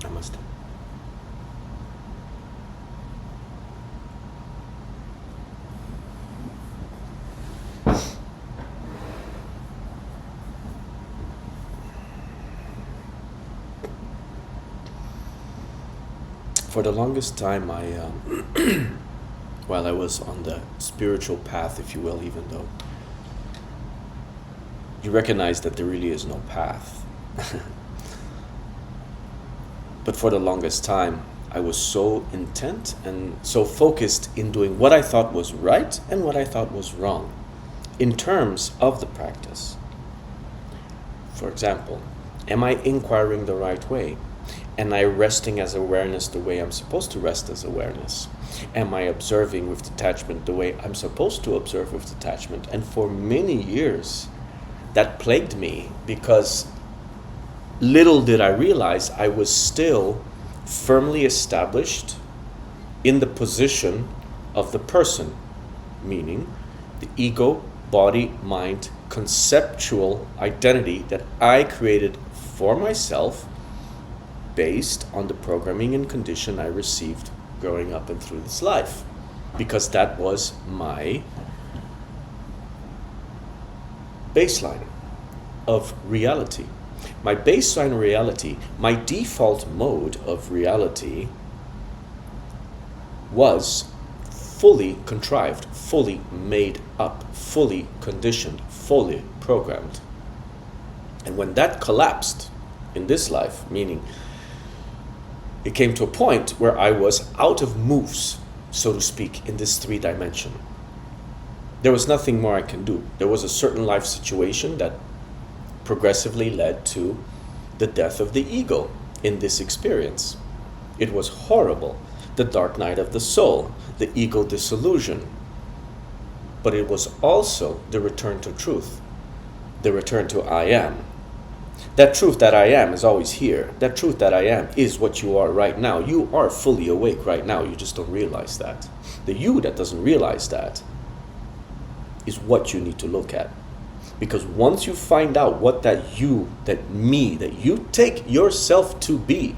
Namaste. For the longest time, while I was on the spiritual path, if you will, even though you recognize that there really is no path. But for the longest time, I was so intent and so focused in doing what I thought was right and what I thought was wrong in terms of the practice. For example, am I inquiring the right way? Am I resting as awareness the way I'm supposed to rest as awareness? Am I observing with detachment the way I'm supposed to observe with detachment? And for many years, that plagued me because little did I realize I was still firmly established in the position of the person, meaning the ego, body, mind, conceptual identity that I created for myself based on the programming and condition I received growing up and through this life, because that was my baseline of reality. My baseline reality, my default mode of reality was fully contrived, fully made up, fully conditioned, fully programmed. And when that collapsed in this life, meaning it came to a point where I was out of moves, so to speak, in this 3 dimension. There was nothing more I can do. There was a certain life situation that progressively led to the death of the ego in this experience. It was horrible. The dark night of the soul, the ego disillusion. But it was also the return to truth, the return to I am. That truth that I am is always here. That truth that I am is what you are right now. You are fully awake right now. You just don't realize that. The you that doesn't realize that is what you need to look at. Because once you find out what that you, that me, that you take yourself to be,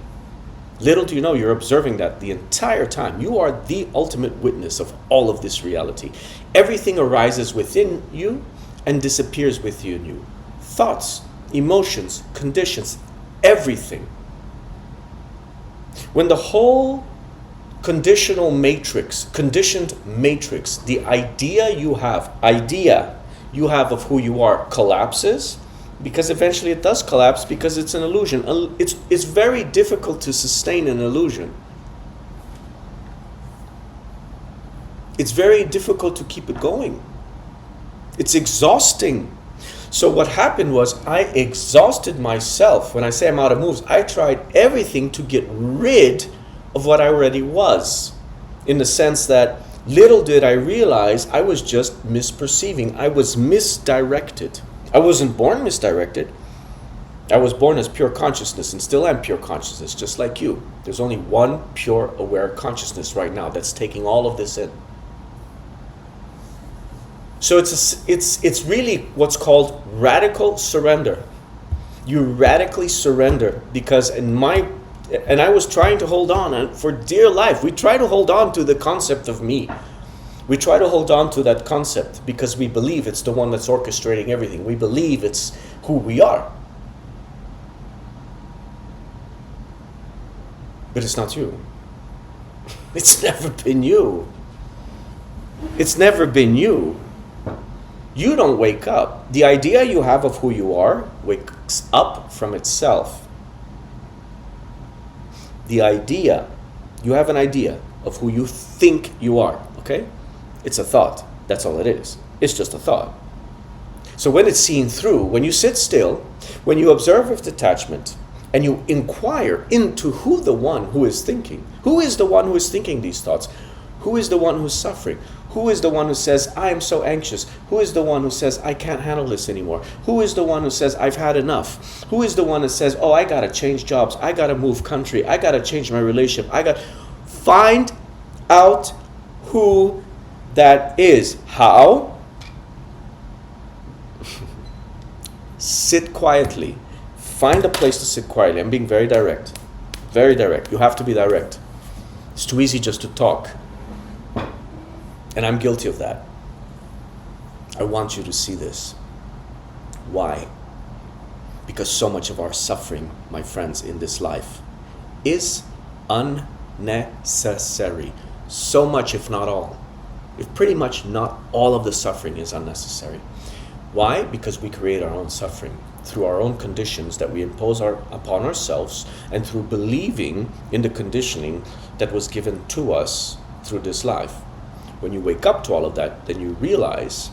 little do you know you're observing that the entire time. You are the ultimate witness of all of this reality. Everything arises within you and disappears within you. Thoughts, emotions, conditions, everything. When the whole conditioned matrix, the idea you have of who you are collapses, because eventually it does collapse because it's an illusion. It's very difficult to sustain an illusion. It's very difficult to keep it going. It's exhausting. So what happened was I exhausted myself. When I say I'm out of moves, I tried everything to get rid of what I already was. In the sense that little did I realize I was just misperceiving. I was misdirected. I wasn't born misdirected. I was born as pure consciousness and still am pure consciousness, just like you. There's only one pure aware consciousness right now that's taking all of this in. So it's really what's called radical surrender. You radically surrender because and I was trying to hold on, and for dear life, we try to hold on to the concept of me. We try to hold on to that concept because we believe it's the one that's orchestrating everything. We believe it's who we are. But it's not you. It's never been you. It's never been you. You don't wake up. The idea you have of who you are wakes up from itself. The idea, you have an idea of who you think you are, okay? It's a thought. That's all it is. It's just a thought. So when it's seen through, when you sit still, when you observe with detachment, and you inquire into who the one who is thinking, who is the one who is thinking these thoughts, who is the one who's suffering, who is the one who says, I am so anxious, who is the one who says, I can't handle this anymore, who is the one who says, I've had enough, who is the one that says, oh, I gotta change jobs, I gotta move country, I gotta change my relationship, find out who that is. How? Sit quietly. Find a place to sit quietly. I'm being very direct. Very direct. You have to be direct. It's too easy just to talk. And I'm guilty of that. I want you to see this. Why? Because so much of our suffering, my friends, in this life is unnecessary. So much, if not all. If pretty much not all of the suffering is unnecessary. Why? Because we create our own suffering through our own conditions that we impose upon ourselves, and through believing in the conditioning that was given to us through this life. When you wake up to all of that, then you realize,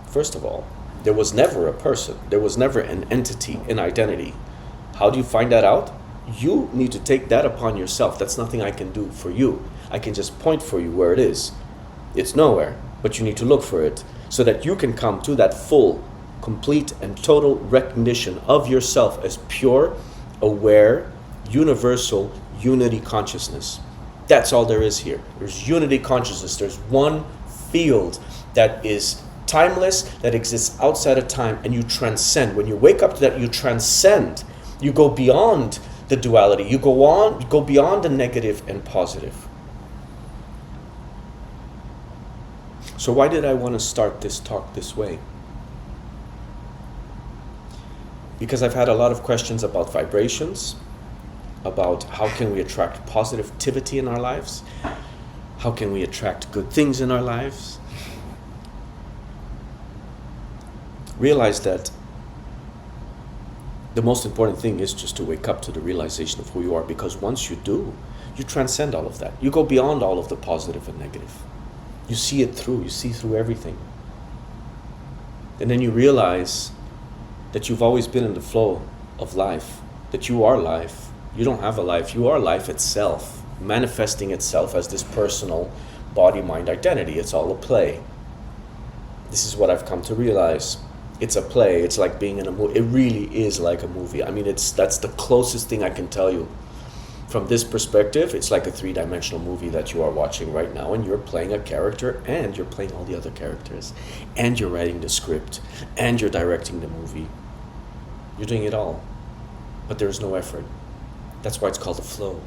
first of all, there was never a person, there was never an entity, an identity. How do you find that out? You need to take that upon yourself. That's nothing I can do for you. I can just point for you where it is. It's nowhere, but you need to look for it so that you can come to that full, complete, and total recognition of yourself as pure, aware, universal, unity consciousness. That's all there is here. There's unity consciousness. There's one field that is timeless, that exists outside of time, and you transcend. When you wake up to that, you transcend. You go beyond the duality. You go beyond the negative and positive. So why did I want to start this talk this way? Because I've had a lot of questions about vibrations, about how can we attract positivity in our lives, how can we attract good things in our lives. Realize that the most important thing is just to wake up to the realization of who you are, because once you do, you transcend all of that. You go beyond all of the positive and negative. You see it through, you see through everything. And then you realize that you've always been in the flow of life, that you are life. You don't have a life, you are life itself, manifesting itself as this personal body-mind identity. It's all a play. This is what I've come to realize. It's a play. It's like being in a movie. It really is like a movie. I mean, that's the closest thing I can tell you. From this perspective, it's like a three-dimensional movie that you are watching right now, and you're playing a character, and you're playing all the other characters, and you're writing the script, and you're directing the movie. You're doing it all, but there's no effort. That's why it's called a flow.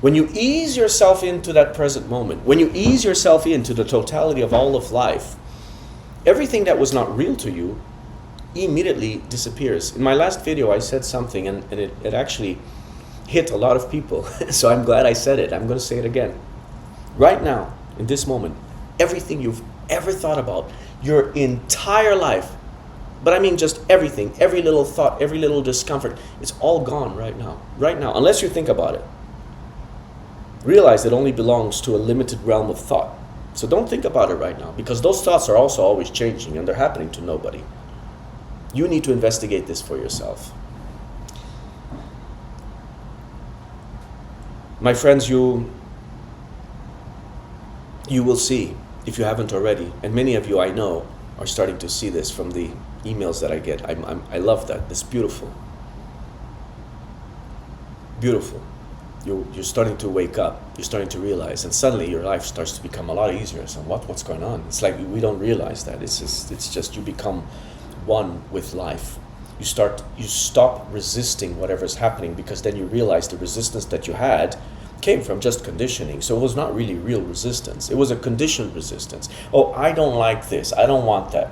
When you ease yourself into that present moment, when you ease yourself into the totality of all of life, everything that was not real to you immediately disappears. In my last video, I said something, and it actually hit a lot of people. So I'm glad I said it. I'm going to say it again. Right now, in this moment, everything you've ever thought about, your entire life, but I mean just everything, every little thought, every little discomfort, it's all gone right now. Right now, unless you think about it. Realize it only belongs to a limited realm of thought. So don't think about it right now, because those thoughts are also always changing, and they're happening to nobody. You need to investigate this for yourself. My friends, you will see, if you haven't already, and many of you I know are starting to see this from the emails that I get. I love that. It's beautiful. Beautiful. You're starting to wake up. You're starting to realize, and suddenly your life starts to become a lot easier. So what's going on? It's like we don't realize that. It's just you become one with life. You stop resisting whatever's happening, because then you realize the resistance that you had came from just conditioning. So it was not really real resistance. It was a conditioned resistance. Oh, I don't like this. I don't want that.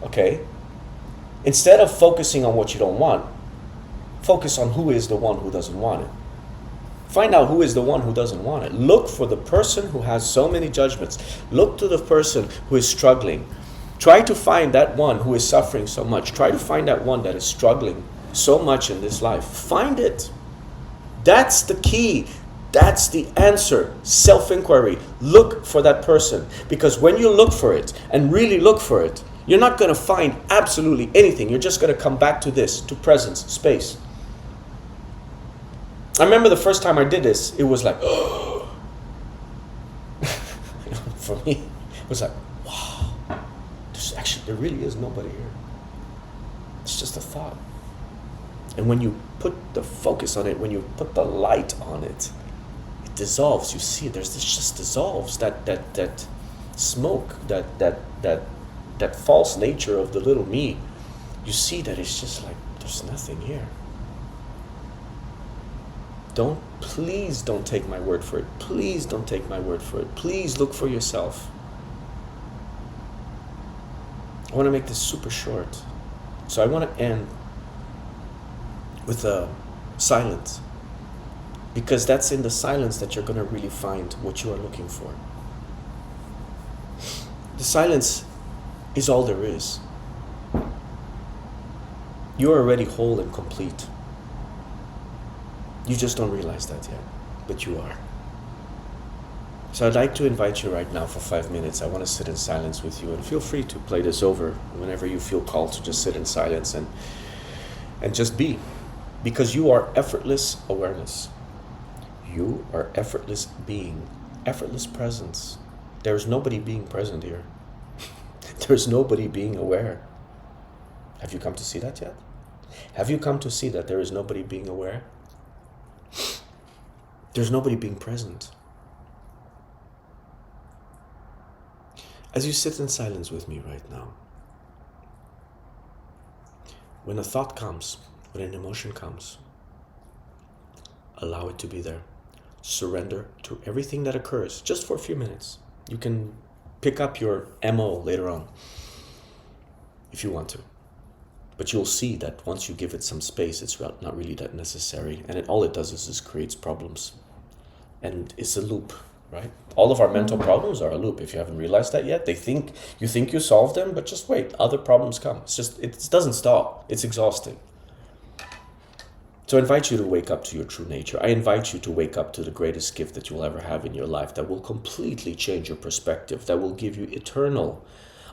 Okay? Instead of focusing on what you don't want, focus on who is the one who doesn't want it. Find out who is the one who doesn't want it. Look for the person who has so many judgments. Look to the person who is struggling. Try to find that one who is suffering so much. Try to find that one that is struggling so much in this life. Find it. That's the key. That's the answer. Self-inquiry. Look for that person. Because when you look for it, and really look for it, you're not going to find absolutely anything. You're just going to come back to this, to presence, space. I remember the first time I did this, it was like, for me, it was like, wow, there really is nobody here. It's just a thought. And when you put the focus on it, when you put the light on it, it dissolves. You see, this just dissolves. That smoke, that false nature of the little me. You see that it's just like there's nothing here. Please don't take my word for it. Please don't take my word for it. Please look for yourself. I want to make this super short. So I want to end with a silence. Because that's in the silence that you're going to really find what you are looking for. The silence is all there is. You're already whole and complete. You just don't realize that yet, but you are. So I'd like to invite you right now for 5 minutes. I want to sit in silence with you, and feel free to play this over whenever you feel called to just sit in silence and just be. Because you are effortless awareness. You are effortless being, effortless presence. There's nobody being present here. There's nobody being aware. Have you come to see that yet? Have you come to see that there is nobody being aware? There's nobody being present. As you sit in silence with me right now, when a thought comes, when an emotion comes, allow it to be there. Surrender to everything that occurs just for a few minutes. You can pick up your MO later on if you want to. But you'll see that once you give it some space, it's not really that necessary. And all it does is just creates problems. And it's a loop, right? All of our mental problems are a loop. If you haven't realized that yet, you think you solve them, but just wait, other problems come. It doesn't stop. It's exhausting. So I invite you to wake up to your true nature. I invite you to wake up to the greatest gift that you'll ever have in your life, that will completely change your perspective, that will give you eternal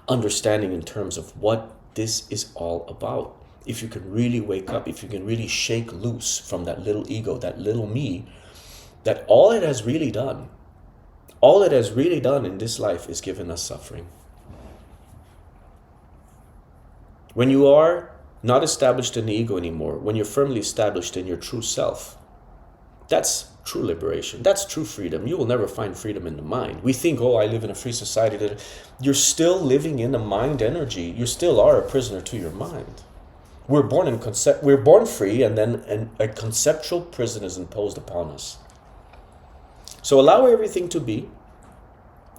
understanding in terms of what this is all about. If you can really wake up, if you can really shake loose from that little ego, that little me, that all it has really done in this life is given us suffering. When you are not established in the ego anymore, when you're firmly established in your true self, that's true liberation. That's true freedom. You will never find freedom in the mind. We think, I live in a free society. You're still living in a mind energy. You still are a prisoner to your mind. We're born free, and then a conceptual prison is imposed upon us. So allow everything to be.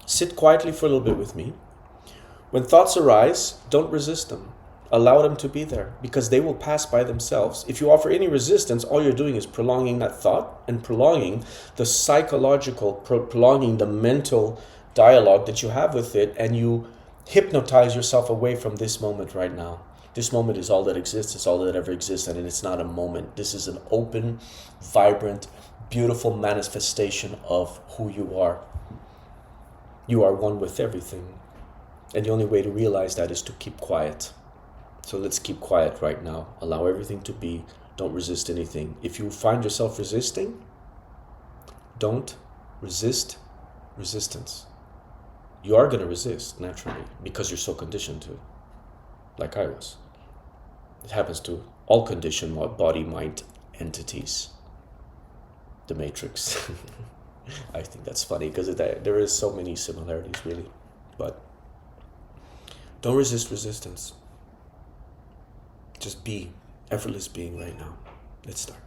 Sit quietly for a little bit with me. When thoughts arise, don't resist them. Allow them to be there, because they will pass by themselves. If you offer any resistance, all you're doing is prolonging that thought and prolonging the psychological, prolonging the mental dialogue that you have with it, and you hypnotize yourself away from this moment right now. This moment is all that exists. It's all that ever exists, and it's not a moment. This is an open, vibrant, beautiful manifestation of who you are. You are one with everything. And the only way to realize that is to keep quiet. So let's keep quiet right now. Allow everything to be. Don't resist anything. If you find yourself resisting, don't resist resistance. You are going to resist naturally because you're so conditioned to, like I was. It happens to all conditioned body, mind entities. The Matrix. I think that's funny because there is so many similarities, really. But don't resist resistance. Just be effortless being right now. Let's start.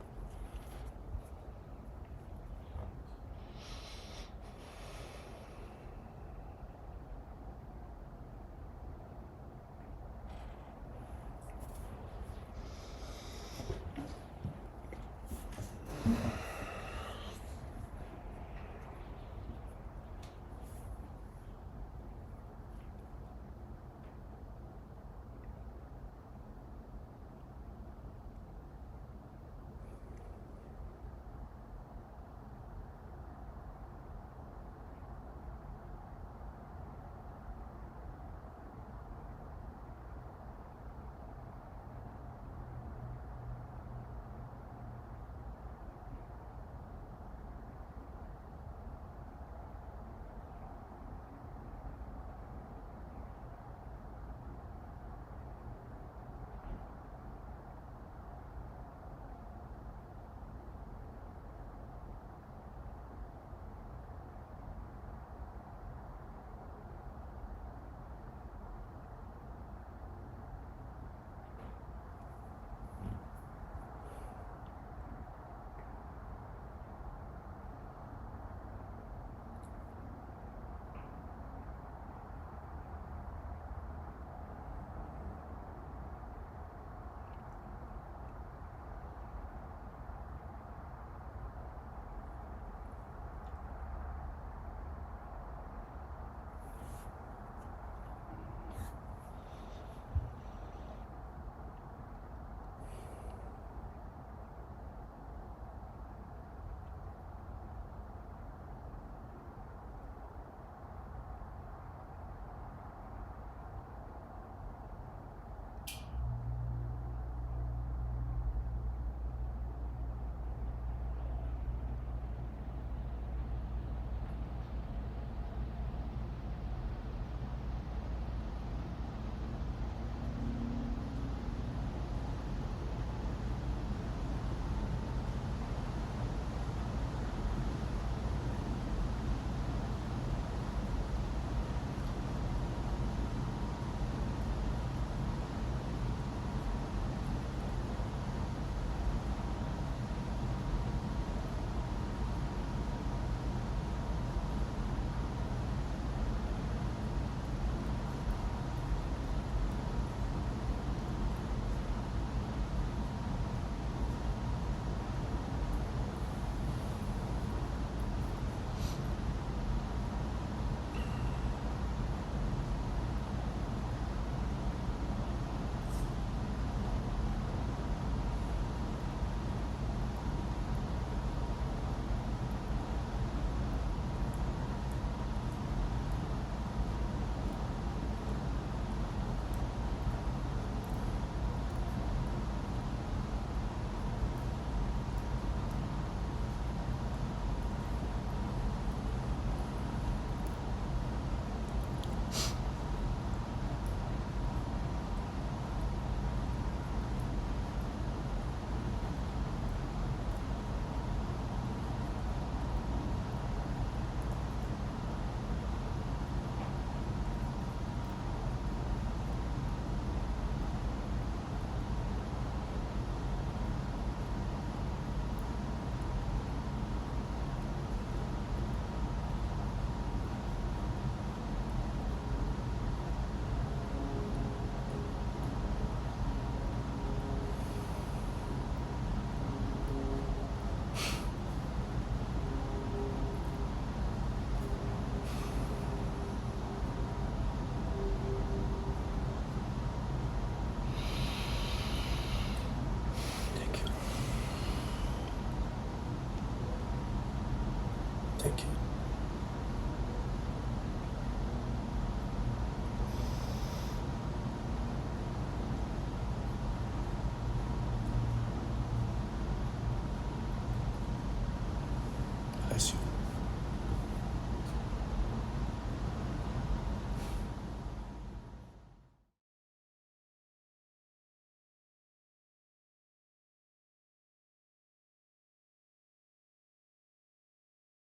Thank you. Bless you.